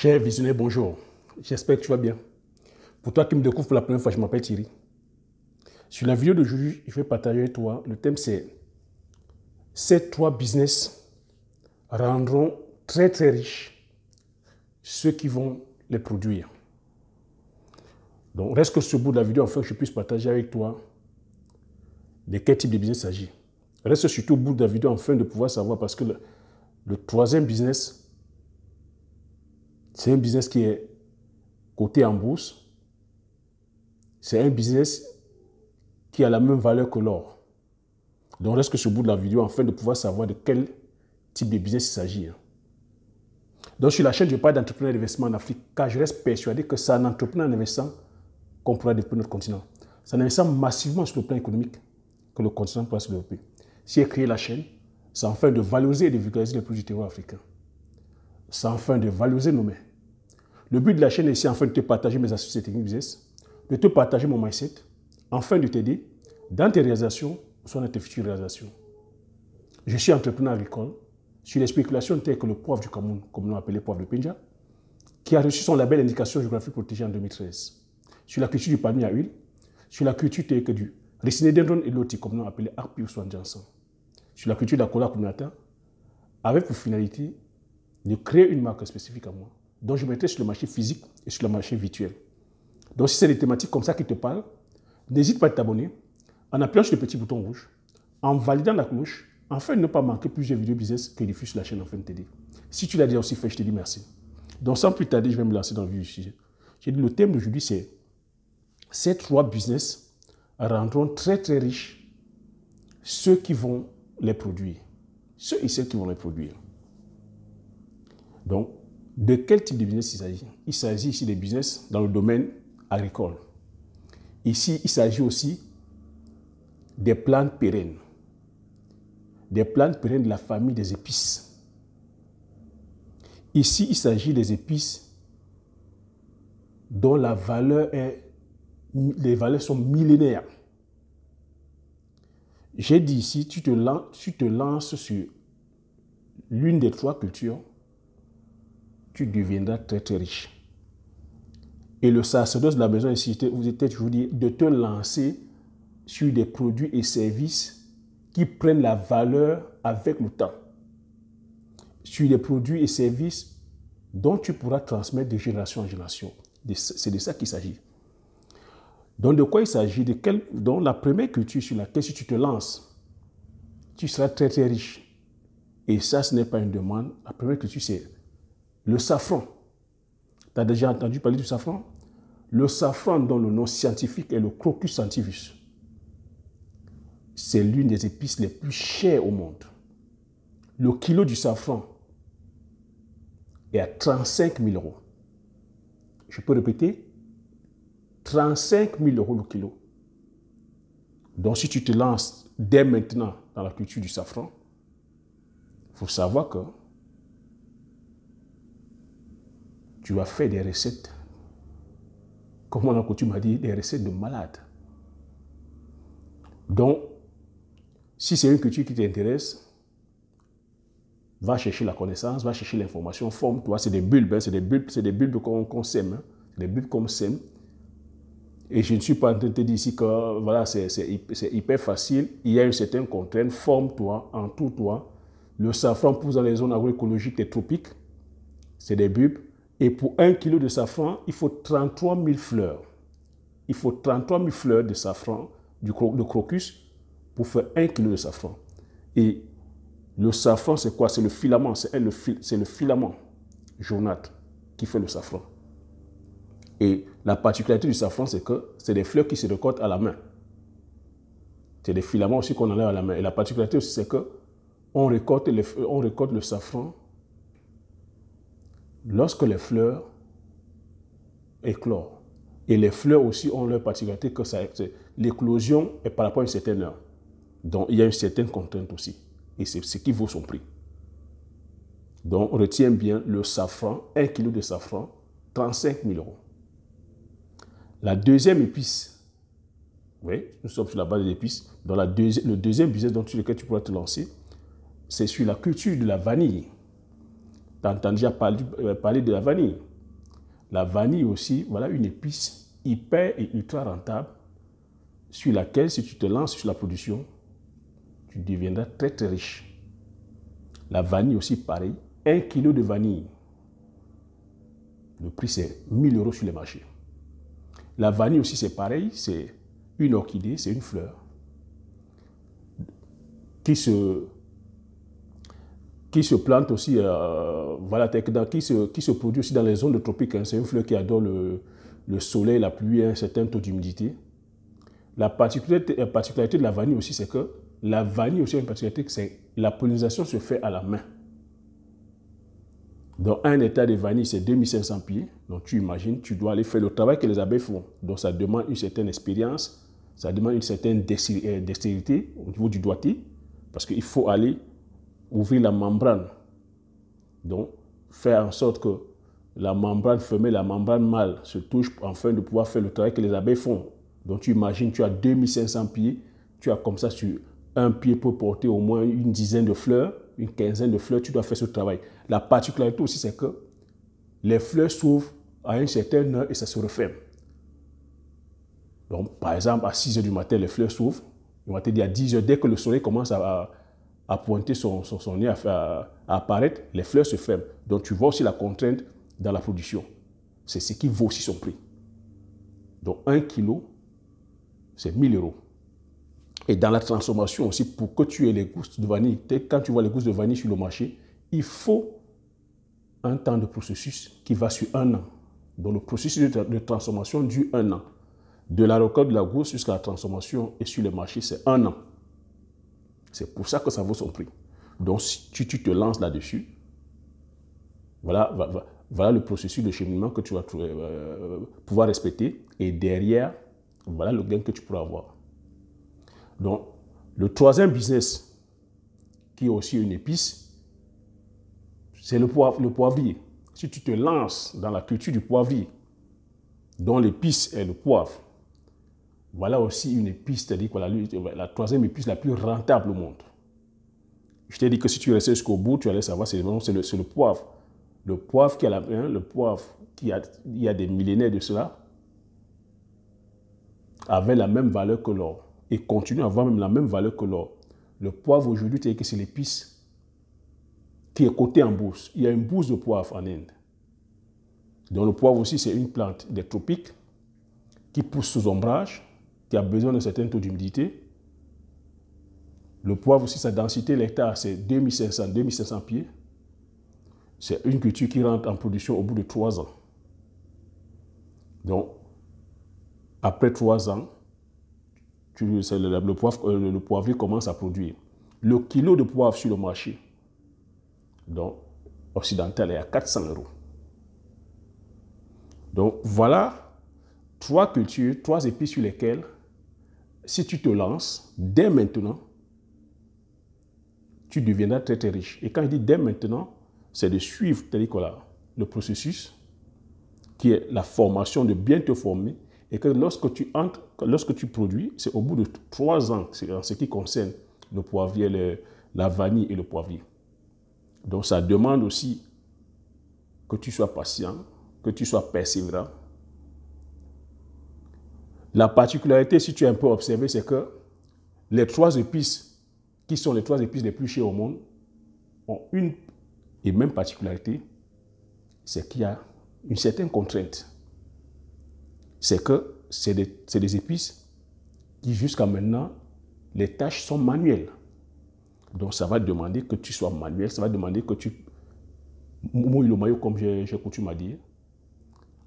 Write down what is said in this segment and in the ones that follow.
Cher visionnaire, bonjour. J'espère que tu vas bien. Pour toi qui me découvre pour la première fois, je m'appelle Thierry. Sur la vidéo d'aujourd'hui, je vais partager avec toi. Le thème c'est ces trois business rendront très riches ceux qui vont les produire. Donc reste que ce bout de la vidéo afin que je puisse partager avec toi de quel type de business il s'agit. Reste surtout au bout de la vidéo afin de pouvoir savoir parce que le troisième business, c'est un business qui est coté en bourse. C'est un business qui a la même valeur que l'or. Donc reste que ce bout de la vidéo afin de pouvoir savoir de quel type de business il s'agit. Donc sur la chaîne, je parle d'entrepreneur d'investissement en Afrique car je reste persuadé que c'est en entrepreneur en investissant qu'on pourra développer notre continent. C'est en investissant massivement sur le plan économique que le continent pourra se développer. Si j'ai créé la chaîne, c'est afin de valoriser et de vulgariser les produits du terroir africain. C'est afin de valoriser nos mains. Le but de la chaîne est ici afin de te partager mes astuces et techniques business, de te partager mon mindset, afin de t'aider dans tes réalisations, soit dans tes futures réalisations. Je suis entrepreneur agricole sur les spéculations telles que le poivre du Cameroun, comme l'on appelé poivre de Penja, qui a reçu son label indication géographique protégée en 2013. Sur la culture du palmier à huile, sur la culture telle que du Ricindedendron eloti, comme l'on appelé Arpi ou Swanjansan. Sur la culture de la cola communautaire, avec pour finalité de créer une marque spécifique à moi, dont je mettrai sur le marché physique et sur le marché virtuel. Donc si c'est des thématiques comme ça qui te parlent, n'hésite pas à t'abonner en appuyant sur le petit bouton rouge, en validant la cloche, afin de ne pas manquer plusieurs vidéos business que je diffuse sur la chaîne afin de t'aider. Si tu l'as déjà aussi fait, je te dis merci. Donc sans plus tarder, je vais me lancer dans le vif du sujet. J'ai dit le thème d'aujourd'hui c'est ces trois business rendront très riches ceux qui vont les produire. Ceux et celles qui vont les produire. Donc, de quel type de business il s'agit? Il s'agit ici des business dans le domaine agricole. Ici, il s'agit aussi des plantes pérennes. Des plantes pérennes de la famille des épices. Ici, il s'agit des épices dont les valeurs sont millénaires. J'ai dit ici, tu te lances sur l'une des trois cultures, tu deviendras très riche. Et le sacerdoce de la maison ici, vous était toujours dit de te lancer sur des produits et services qui prennent la valeur avec le temps. Sur des produits et services dont tu pourras transmettre de génération en génération. C'est de ça qu'il s'agit. Donc de quoi il s'agit? Donc la première culture sur laquelle si tu te lances, tu seras très riche. Et ça, ce n'est pas une demande. La première culture, c'est le safran. Tu as déjà entendu parler du safran? Le safran, dont le nom scientifique est le Crocus sativus, c'est l'une des épices les plus chères au monde. Le kilo du safran est à 35 000 €. Je peux répéter, 35 000 € le kilo. Donc si tu te lances dès maintenant dans la culture du safran, il faut savoir que tu vas faire des recettes, comme on a coutume à dire, des recettes de malade. Donc, si c'est une culture qui t'intéresse, va chercher la connaissance, va chercher l'information, forme-toi. C'est des bulbes, c'est des bulbes qu'on sème, c'est des bulbes qu'on sème. Et je ne suis pas en train de te dire ici que voilà, c'est hyper facile. Il y a une certaine contrainte. Forme-toi, entoure-toi. Le safran pousse dans les zones agroécologiques et tropiques. C'est des bulbes. Et pour 1 kg de safran, il faut 33 000 fleurs. Il faut 33 000 fleurs de safran, de crocus, pour faire 1 kg de safran. Et le safran, c'est quoi? C'est le filament. C'est le filament jaunâtre qui fait le safran. Et la particularité du safran, c'est que c'est des fleurs qui se récoltent à la main. C'est des filaments aussi qu'on enlève à la main. Et la particularité aussi, c'est qu'on récolte le safran lorsque les fleurs éclorent. Et les fleurs aussi ont leur particularité que l'éclosion est par rapport à une certaine heure. Donc, il y a une certaine contrainte aussi. Et c'est ce qui vaut son prix. Donc, on retient bien le safran, 1 kg de safran, 35 000 €. La deuxième épice, oui, nous sommes sur la base de l'épice. Dans le deuxième business sur lequel tu pourras te lancer, c'est sur la culture de la vanille. Tu as entendu déjà parler de la vanille. La vanille aussi, voilà une épice hyper et ultra rentable sur laquelle, si tu te lances sur la production, tu deviendras très très riche. La vanille aussi, pareil. 1 kilo de vanille, le prix c'est 1000 € sur les marchés. La vanille aussi, c'est pareil, c'est une orchidée, c'est une fleur qui se plante aussi, voilà, qui se produit aussi dans les zones de tropiques. Hein. C'est une fleur qui adore le soleil, la pluie et un certain taux d'humidité. La particularité de la vanille aussi, c'est que la vanille aussi a une particularité, c'est la pollinisation se fait à la main. Donc, un hectare de vanille, c'est 2500 pieds. Donc, tu imagines, tu dois aller faire le travail que les abeilles font. Donc, ça demande une certaine expérience, ça demande une certaine dextérité au niveau du doigté, parce qu'il faut aller ouvrir la membrane. Donc, faire en sorte que la membrane femelle et la membrane mâle se touchent afin de pouvoir faire le travail que les abeilles font. Donc, tu imagines, tu as 2500 pieds, tu as comme ça sur un pied pour porter au moins une dizaine de fleurs, une quinzaine de fleurs, tu dois faire ce travail. La particularité aussi, c'est que les fleurs s'ouvrent à une certaine heure et ça se referme. Donc, par exemple, à 6 h du matin, les fleurs s'ouvrent. On va te dire à 10 h, dès que le soleil commence à pointer son nez, à apparaître, les fleurs se ferment. Donc, tu vois aussi la contrainte dans la production. C'est ce qui vaut aussi son prix. Donc, 1 kilo, c'est 1000 €. Et dans la transformation aussi, pour que tu aies les gousses de vanille, quand tu vois les gousses de vanille sur le marché, il faut un temps de processus qui va sur 1 an. Donc, le processus de transformation dure 1 an. De la récolte de la gousse jusqu'à la transformation et sur le marché, c'est 1 an. C'est pour ça que ça vaut son prix. Donc, si tu te lances là-dessus, voilà le processus de cheminement que tu vas pouvoir respecter. Et derrière, voilà le gain que tu pourras avoir. Donc, le troisième business, qui est aussi une épice, c'est le poivrier. Si tu te lances dans la culture du poivrier, dont l'épice est le poivre, voilà aussi une épice, c'est-à-dire la troisième épice la plus rentable au monde. Je t'ai dit que si tu restais jusqu'au bout, tu allais savoir, c'est le poivre. Le poivre qui il y a des millénaires de cela, avait la même valeur que l'or et continue à avoir même la même valeur que l'or. Le poivre aujourd'hui, c'est l'épice qui est cotée en bourse. Il y a une bourse de poivre en Inde. Donc le poivre aussi, c'est une plante des tropiques qui pousse sous ombrage, qui a besoin d'un certain taux d'humidité. Le poivre aussi, sa densité, l'hectare, c'est 2500 pieds. C'est une culture qui rentre en production au bout de 3 ans. Donc, après 3 ans, le poivrier commence à produire. Le kilo de poivre sur le marché, donc occidental, est à 400 €. Donc, voilà 3 cultures, 3 épices sur lesquelles, si tu te lances, dès maintenant, tu deviendras très très riche. Et quand je dis dès maintenant, c'est de suivre le processus qui est la formation, de bien te former, et que lorsque tu produis, c'est au bout de 3 ans, c'est en ce qui concerne le poivrier, la vanille et le poivrier. Donc ça demande aussi que tu sois patient, que tu sois persévérant. La particularité, si tu as un peu observé, c'est que les 3 épices, qui sont les 3 épices les plus chères au monde, ont une et même particularité, c'est qu'il y a une certaine contrainte. C'est que c'est des épices qui, jusqu'à maintenant, les tâches sont manuelles. Donc, ça va demander que tu sois manuel, ça va demander que tu mouilles le maillot, comme j'ai coutume à dire,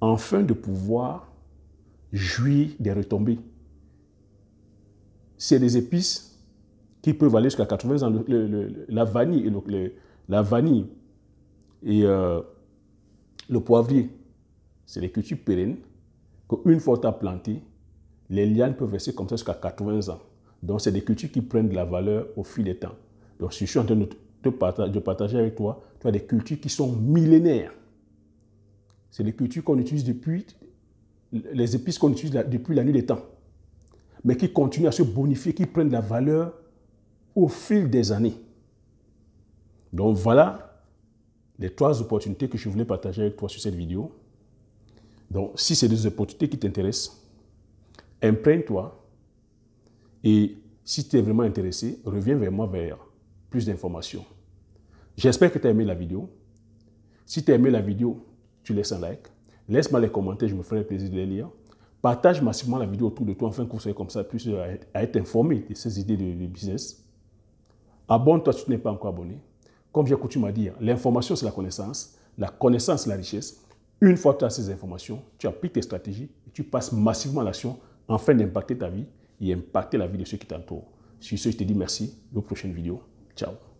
afin de pouvoir jouir des retombées. C'est des épices qui peuvent aller jusqu'à 80 ans. La vanille et le poivrier, c'est des cultures pérennes qu'une fois tu as planté, les lianes peuvent rester comme ça jusqu'à 80 ans. Donc, c'est des cultures qui prennent de la valeur au fil des temps. Donc, si je suis en train de partager avec toi, tu as des cultures qui sont millénaires. C'est des cultures qu'on utilise les épices qu'on utilise depuis la nuit des temps, mais qui continuent à se bonifier, qui prennent de la valeur au fil des années. Donc, voilà les 3 opportunités que je voulais partager avec toi sur cette vidéo. Donc, si c'est des opportunités qui t'intéressent, imprègne-toi. Et si tu es vraiment intéressé, reviens vers moi vers plus d'informations. J'espère que tu as aimé la vidéo. Si tu as aimé la vidéo, tu laisses un like. Laisse-moi les commentaires, je me ferai plaisir de les lire. Partage massivement la vidéo autour de toi afin que vous soyez comme ça, plus à être informé de ces idées de business. Abonne-toi si tu n'es pas encore abonné. Comme j'ai coutume à dire, l'information c'est la connaissance c'est la richesse. Une fois que tu as ces informations, tu appliques tes stratégies et tu passes massivement à l'action afin d'impacter ta vie et impacter la vie de ceux qui t'entourent. Sur ce, je te dis merci. Aux prochaines vidéos. Ciao.